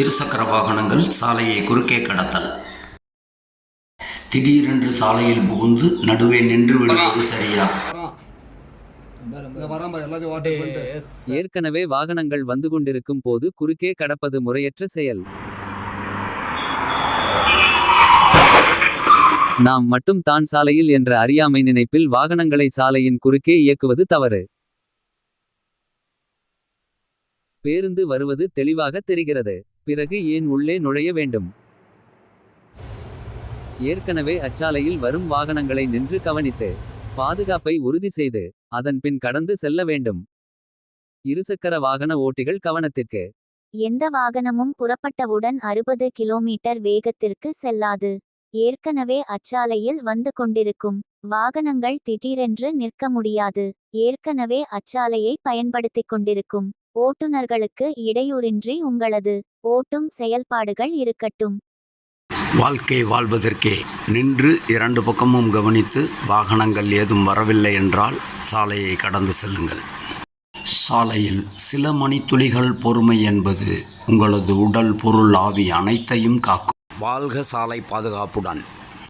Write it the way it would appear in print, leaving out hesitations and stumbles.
இருசக்கர வாகனங்கள் சாலையை குறுக்கே கடத்தல். திடீரென்று சாலையில் புகுந்து நடுவே நின்று விடுவது சரியா? ஏற்கனவே வாகனங்கள் வந்து கொண்டிருக்கும் போது குறுக்கே கடப்பது முறையற்ற செயல். நாம் மட்டும் தான் சாலையில் என்ற அறியாமை நினைப்பில் வாகனங்களை சாலையின் குறுக்கே இயக்குவது தவறு. பேருந்து வருவது தெளிவாக தெரிகிறது. பிறகு ஏன் உள்ளே நுழைய வேண்டும்? ஏற்கனவே அச்சாலையில் வரும் வாகனங்களை நின்று கவனித்து பாதுகாப்பை உறுதி செய்து அதன் பின் கடந்து செல்ல வேண்டும். இருசக்கர வாகன ஓட்டிகள் கவனத்திற்கு. எந்த வாகனமும் புறப்பட்டவுடன் 60 கிலோமீட்டர் வேகத்திற்கு செல்லாது. ஏற்கனவே அச்சாலையில் வந்து கொண்டிருக்கும் வாகனங்கள் திடீரென்று நிற்க முடியாது. ஏற்கனவே அச்சாலையை பயன்படுத்திக் கொண்டிருக்கும் ஓட்டுநர்களுக்கு இடையூறின்றி உங்களது ஓட்டும் செயல்பாடுகள் இருக்கட்டும். வாழ்க்கை வாழ்வதற்கே நின்று இரண்டு பக்கமும் கவனித்து வாகனங்கள் ஏதும் வரவில்லை என்றால் சாலையை கடந்து செல்லுங்கள். சாலையில் சில மணித்துளிகள் பொறுமை என்பது உங்களது உடல், பொருள், ஆவி அனைத்தையும் காக்கும். வாழ்க சாலை பாதுகாப்புடன்.